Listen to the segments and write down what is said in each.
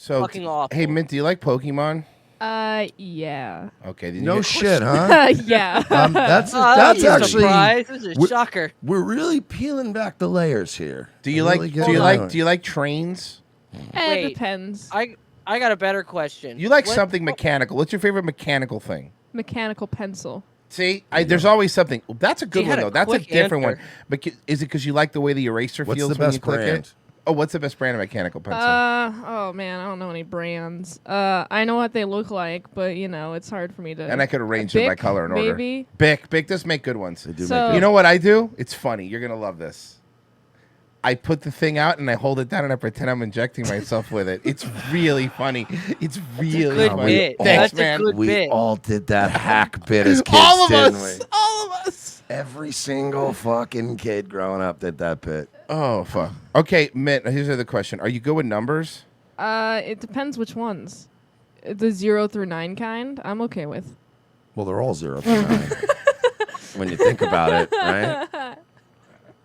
fucking awful. Hey, Mint, do you like Pokemon? Yeah. Okay. No shit, huh? Yeah. That's that's actually surprise. This is a shocker. We're really peeling back the layers here. Do you Really do you like trains? Wait, It depends. I got a better question. You like something mechanical. What's your favorite mechanical thing? Mechanical pencil. See, there's always something. That's a good She one, had a though. That's a quick different answer. one. But is it because you like the way the eraser What's feels the when best you click brand? it? Oh, what's the best brand of mechanical pencil? Oh man, I don't know any brands. I know what they look like, but it's hard for me to. And I could arrange it by Bic, color and order. maybe? Bic does make good ones. They do So- make good You know what I do? It's funny. You're gonna love this. I put the thing out and I hold it down and I pretend I'm injecting myself with it. It's really funny. It's really good funny. bit. Thanks, That's a man. good We bit. all did that hack bit as kids, All of didn't us. we? All of us. Every single fucking kid growing up did that bit. Oh fuck. Okay, Mint. Here's the other question. Are you good with numbers? It depends which ones. The 0 through 9 kind, I'm okay with. Well, they're all 0 through 9. When you think about it, right?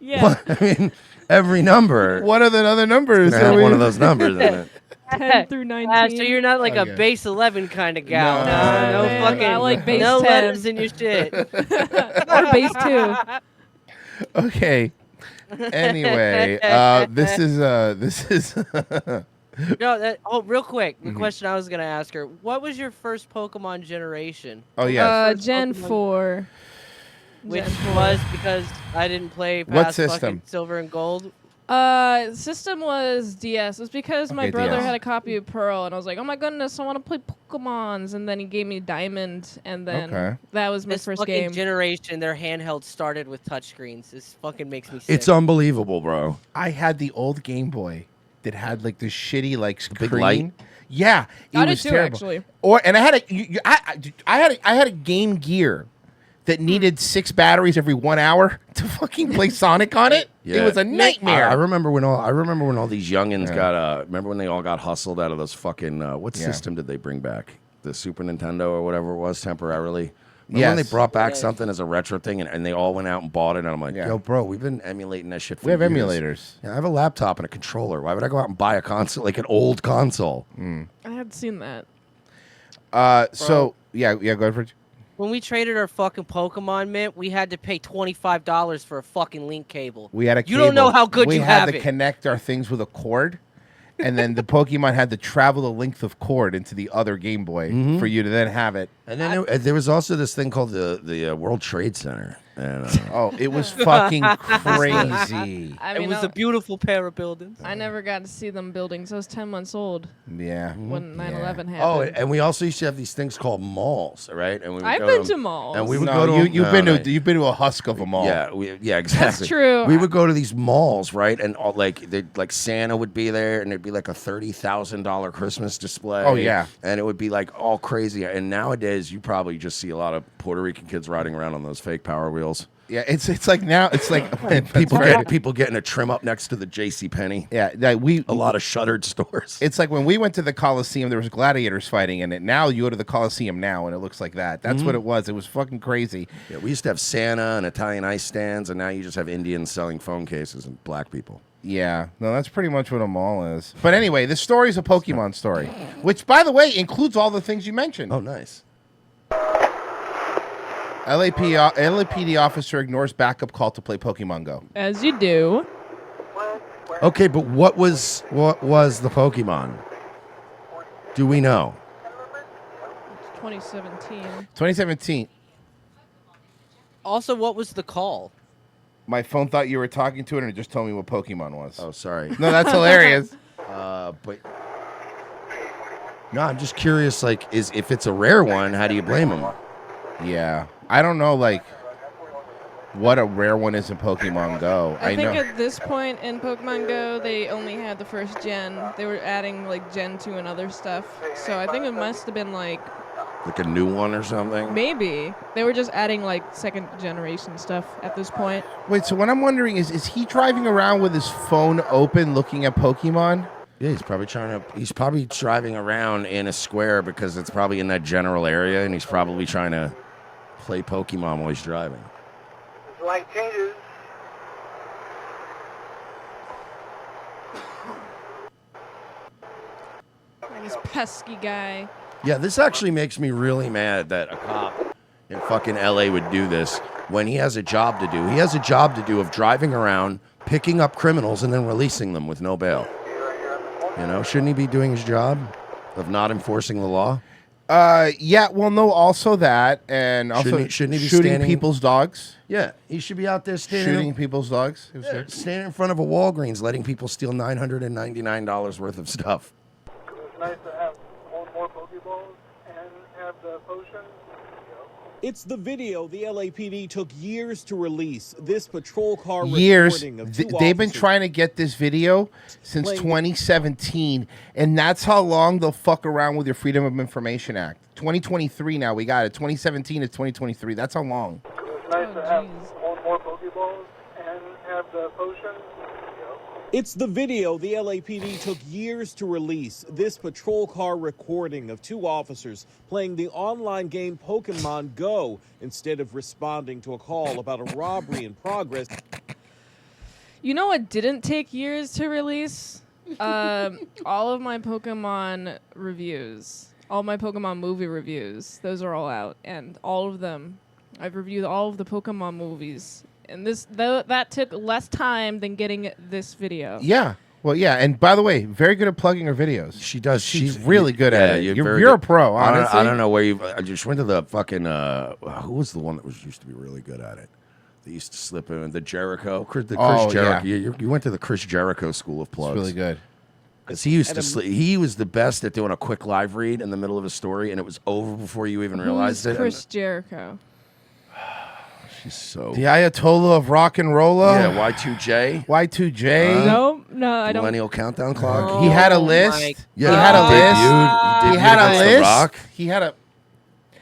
Yeah. Well, I mean, every number. What are the other numbers? Gonna have one of those numbers in it. 10 through 19. So you're not like Okay. a base 11 kind of gal. No, No man, fucking. I like base no 10. letters in your shit. Or base 2. Okay. Anyway, this is No, real quick. Mm-hmm. The question I was gonna ask her: what was your first Pokemon generation? Oh yeah. First Gen Pokemon 4. Which Gen 4. was because I didn't play What past system? fucking Silver and Gold. System was DS. It was because my Okay, brother DS. had a copy of Pearl, and I was like, oh my goodness, I want to play Pokemons. And then he gave me Diamond, and then Okay. that was my This first fucking game. generation, their handheld started with touchscreens. This fucking makes me sick. It's unbelievable, bro. I had the old Game Boy that had like the shitty like screen. big light? Yeah, it I did was too, terrible. actually. And I had I had a Game Gear that needed 6 batteries every 1 hour to fucking play Sonic on it. Yeah. It was a nightmare. I remember when all these youngins got remember when they all got hustled out of those fucking what Yeah. system did they bring back? The Super Nintendo or whatever it was temporarily. Remember when they Yes. brought back something as a retro thing and they all went out and bought it and I'm like, Yeah. yo, bro, we've been emulating that shit for We have years. emulators. Yeah, I have a laptop and a controller. Why would I go out and buy a console like an old console? I had seen that. So yeah, go ahead, Fridge. When we traded our fucking Pokemon Mint, we had to pay $25 for a fucking link cable. We had a You don't know cable. how good we you had have to it. connect our things with a cord, and then the Pokemon had to travel the length of cord into the other Game Boy for you to then have it. And then there was also this thing called the World Trade Center. And, Oh, it was fucking crazy. I It mean, was a beautiful pair of buildings. I never got to see them buildings. I was 10 months old Yeah. when 9/11 happened. oh, and we also used to have these things called malls, right? And we would I've go been to to them, malls. And we would No, go to you've been to a husk of them all. Yeah, exactly. true. We would go to these malls, right? And all, like Santa would be there, and there'd be like a $30,000 Christmas display. Oh, yeah. and it would be like all crazy. And nowadays, you probably just see a lot of Puerto Rican kids riding around on those fake Power Wheels. Yeah, it's like now it's like People getting a trim up next to the J.C. Penney. Yeah, like A lot of shuttered stores. It's like when we went to the Coliseum, there was gladiators fighting in it. Now you go to the Coliseum now, and it looks like that. That's what it was. It was fucking crazy. Yeah, we used to have Santa and Italian ice stands, and now you just have Indians selling phone cases and black people. Yeah, no, that's pretty much what a mall is. But anyway, the story's a Pokemon story, which, by the way, includes all the things you mentioned. Oh, nice. LAPD officer ignores backup call to play Pokemon Go. As you do. Okay, but what was the Pokemon? Do we know? 2017. 2017. Also, what was the call? My phone thought you were talking to it, and it just told me what Pokemon was. Oh, sorry. No, that's hilarious. But no, I'm just curious. Like, if it's a rare one, how do you blame them? Yeah, I don't know, like, what a rare one is in Pokemon Go. I think know. at this point in Pokemon Go, they only had the first gen. They were adding like Gen 2 and other stuff. So I think it must have been like Like a new one or something? maybe they were just adding like second generation stuff at this point. Wait, so what I'm wondering is he driving around with his phone open looking at Pokemon? Yeah, he's probably driving around in a square because it's probably in that general area, and he's probably trying to play Pokemon while he's driving. Light changes. This pesky guy. Yeah, this actually makes me really mad that a cop in fucking LA would do this when he has a job to do. He has a job to do of driving around, picking up criminals, and then releasing them with no bail. You know, shouldn't he be doing his job of not enforcing the law? Yeah, well, no, also that, and also shouldn't he be shooting standing- people's dogs. Yeah, he should be out there standing Shooting people's dogs. It was there. standing in front of a Walgreens, letting people steal $999 worth of stuff. It's nice to have more Pokeballs and have the potion. It's the video the LAPD took years to release. This patrol car Years. recording of two They've been officers trying to get this video since 2017, and that's how long they'll fuck around with your Freedom of Information Act. 2023 now, we got it. 2017 to 2023. That's how long. It's nice to have more Pokeballs and have the potion. It's the video the LAPD took years to release. This patrol car recording of two officers playing the online game Pokemon Go instead of responding to a call about a robbery in progress. You know what didn't take years to release? All of my Pokemon reviews. All my Pokemon movie reviews. Those are all out. And all of them. I've reviewed all of the Pokemon movies. And that took less time than getting this video. Yeah. Well, yeah. And by the way, very good at plugging her videos. She does. She's really good at it. You're You're a pro, I honestly. don't know where you. I just went to the fucking. Who was the one that used to be really good at it? They used to slip in the Jericho. Chris Jericho. Yeah. You went to the Chris Jericho School of Plugs. It's really good. Because he used to he was the best at doing a quick live read in the middle of a story, and it was over before you even realized it. Chris Jericho. She's so The Ayatollah of rock and rolla. yeah. Y2J. Y2J. No, I don't. Millennial Countdown Clock. Oh, He had a my list. Yeah, he had a list. He He had a Against the list. Rock. He had a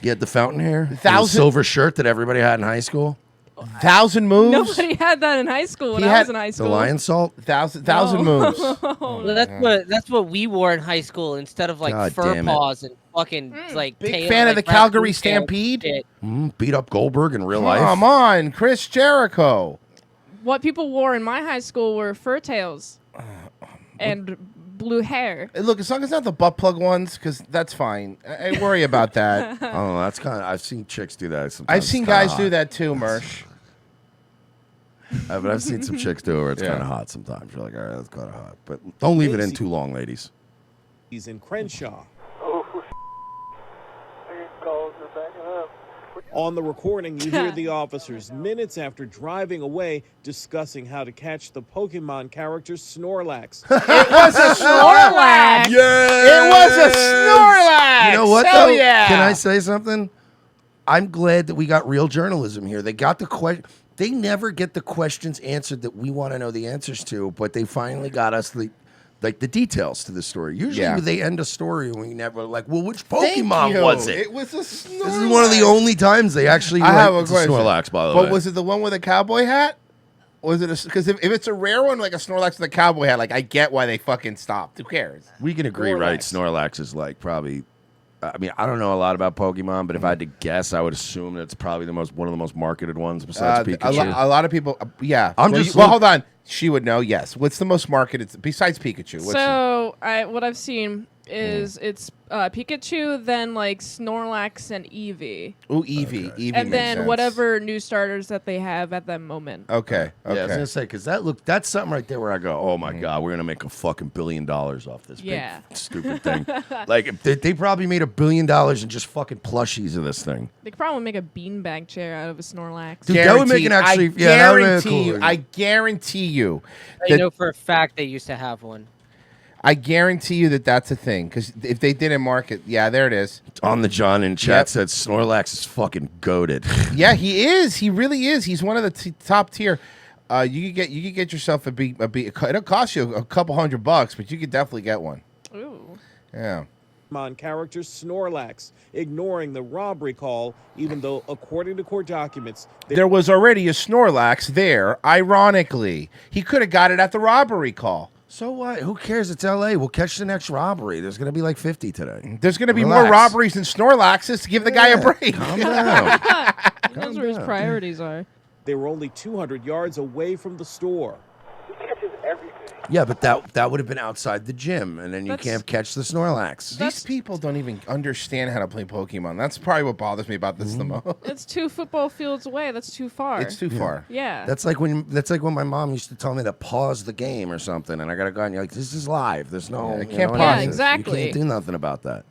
He had the fountain hair. The Thousand- silver shirt that everybody had in high school. 1,000 moves. Nobody had that in high school when He I had was in high The school. lion salt. Thousand moves. Well, that's what we wore in high school instead of like God fur damn it. paws and fucking like. Big tail, fan of like, the Calgary raccoon tail Stampede? shit. Beat up Goldberg in real life. Come on, Chris Jericho. What people wore in my high school were fur tails and blue hair. Hey, look, as long as it's not the butt plug ones, because that's fine. I worry about that. Oh, that's kind of. I've seen chicks do that. Sometimes. I've seen It's kinda guys do hot. that too, Mersh. But I've seen some chicks do it where it's Yeah. kind of hot sometimes. You're like, all right, that's kind of hot. But don't leave it in too long, ladies. He's in Crenshaw. Oh, these calls are backing up. On the recording, you hear the officers minutes after driving away discussing how to catch the Pokemon character Snorlax. It was a Snorlax. Yeah, It was a Snorlax. You know what? Hell Though? yeah. Can I say something? I'm glad that we got real journalism here. They got the question. They never get the questions answered that we want to know the answers to, but they finally got us the details to the story. Usually they end a story and we never like, well, which Pokemon was it? It was a Snorlax. This is one of the only times they actually. I have a it's question. Snorlax, by the way. But was it the one with a cowboy hat? Was it because if it's a rare one like a Snorlax with a cowboy hat, like I get why they fucking stopped. Who cares? We can agree, right? Snorlax is like probably. I mean, I don't know a lot about Pokemon, but if I had to guess, I would assume that's probably one of the most marketed ones besides Pikachu. A lot of people, yeah. I'm well, just well, look- hold on. She would know. Yes. What's the most marketed besides Pikachu? What's So what I've seen is it's Pikachu, then like Snorlax and Eevee, Ooh, Eevee. Eevee and makes then sense. whatever new starters that they have at that moment. Okay. Yeah, I was Okay. gonna say because that's something right there where I go, oh my god, we're gonna make a fucking $1 billion off this Yeah. big stupid thing. Like they probably made $1 billion in just fucking plushies of this thing. They could probably make a beanbag chair out of a Snorlax. Dude, that would make an actually. I Yeah, that would make it guarantee you. cool. I guarantee you. I know for a fact they used to have one. I guarantee you that that's a thing. Because if they didn't market, yeah, there it is. On the John in chat Yep. said Snorlax is fucking goated. Yeah, he is. He really is. He's one of the top tier. You could get yourself a B. It'll cost you a couple $100, but you could definitely get one. Ooh. Yeah. Pokemon character Snorlax, ignoring the robbery call, even though, according to court documents, There was already a Snorlax there. Ironically, he could have got it at the robbery call. So what? Who cares? It's LA. We'll catch the next robbery. There's gonna be like 50 today. There's going to be Relax. more robberies than Snorlaxes to give the guy a break. Calm down. That's where his priorities are. they were only 200 yards away from the store. He catches everything. Yeah, but that would have been outside the gym, and then you That's- can't catch the Snorlax. These people don't even understand how to play Pokemon. That's probably what bothers me about this the most. It's 2 football fields away. That's too far. It's too far. Yeah. That's like when my mom used to tell me to pause the game or something, and I gotta go and you're like, this is live. There's no, Yeah, you can't know, pause it. You Exactly. can't do nothing about that.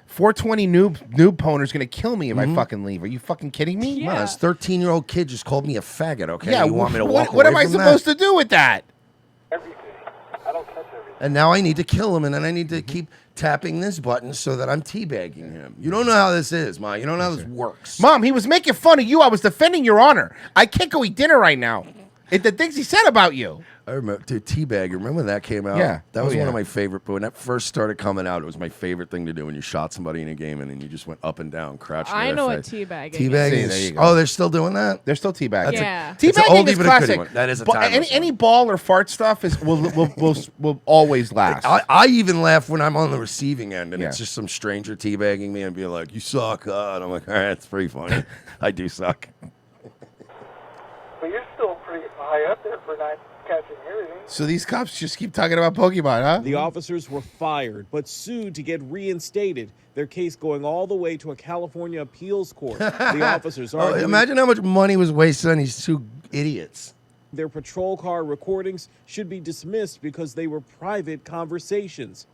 420 noob poner's gonna kill me if I fucking leave. Are you fucking kidding me? Yeah. Wow, this 13-year-old kid just called me a faggot. Okay, Yeah. you want me to walk what away am I from that? supposed to do with that? Everything. I don't touch everything. And now I need to kill him, and then I need to keep tapping this button so that I'm teabagging him. You don't know how this is, Ma. You don't know how this works. Mom, he was making fun of you. I was defending your honor. I can't go eat dinner right now. The things he said about you. I remember, dude, Teabag. Remember when that came out? Yeah. That was Oh, one yeah. of my favorite. But when that first started coming out, it was my favorite thing to do when you shot somebody in a game and then you just went up and down, crouching. I to their know what face. teabagging Teabagging. See, is- there you go. Oh, they're still doing that. They're still teabagging. Yeah. It's an Teabagging oldie is but a goodie classic. one. That is a But timeless any one. ball or fart stuff will always last. I even laugh when I'm on the receiving end and Yeah. it's just some stranger teabagging me and being like, "You suck," and I'm like, "All right, it's pretty funny. I do suck." But you're still pretty high up there for not catching everything. So these cops just keep talking about Pokemon, huh? The officers were fired, but sued to get reinstated. Their case going all the way to a California appeals court. The officers Oh, arguing imagine how much money was wasted on these two idiots. their patrol car recordings should be dismissed because they were private conversations.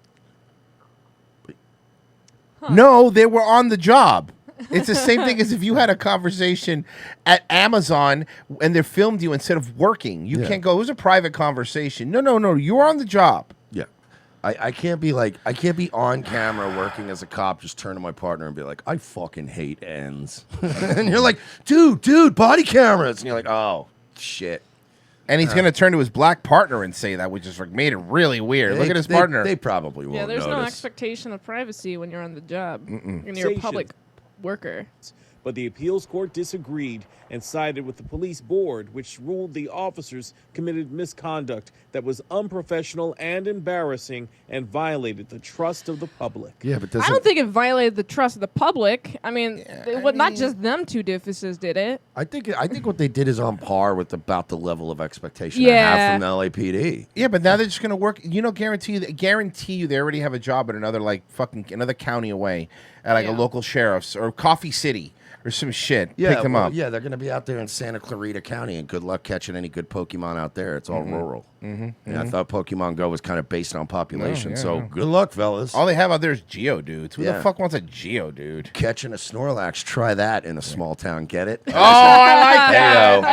No, they were on the job. It's the same thing as if you had a conversation at Amazon and they filmed you instead of working. You Yeah. can't go, it was a private conversation. No. You were on the job. Yeah. I can't be on camera working as a cop, just turn to my partner and be like, I fucking hate ends. And you're like, dude, body cameras. And you're like, oh, shit. And he's going to turn to his black partner and say that, which is like made it really weird. Look at his partner. They probably won't Yeah, there's no notice. expectation of privacy when you're on the job. And you're a public worker. But the appeals court disagreed and sided with the police board, which ruled the officers committed misconduct that was unprofessional and embarrassing and violated the trust of the public. Yeah, but I don't think it violated the trust of the public. I mean, not just them two doofuses did it. I think what they did is on par with about the level of expectation I Yeah. have from the LAPD. Yeah, but now they're just going to work. Guarantee you they already have a job at another county away at a local sheriff's or Coffee City or some shit. Pick them up. Yeah, they're going to be out there in Santa Clarita County, and good luck catching any good Pokemon out there. It's all rural. Mm-hmm. I thought Pokemon Go was kind of based on population, good luck, fellas. All they have out there is Geodudes. Who Yeah. the fuck wants a Geodude? Catching a Snorlax, try that in a small town. Get it? Oh, I like that.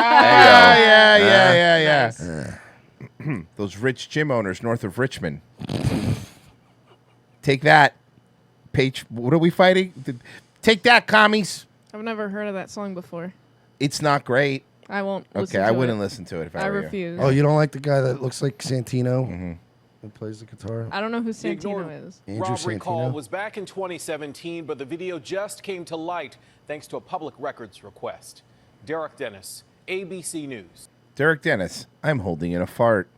Heyo. Yeah. Those rich gym owners north of Richmond. Take that. What are we fighting? Take that, commies. I've never heard of that song before. It's not great. I won't listen Okay, to I wouldn't it. listen to it if I I were you. refuse. Oh, you don't like the guy that looks like Santino? Who plays the guitar? I don't know who The ignored Santino is. Andrew robbery call Santino? was back in 2017, but the video just came to light thanks to a public records request. Derek Dennis, ABC News. Derek Dennis, I'm holding in a fart.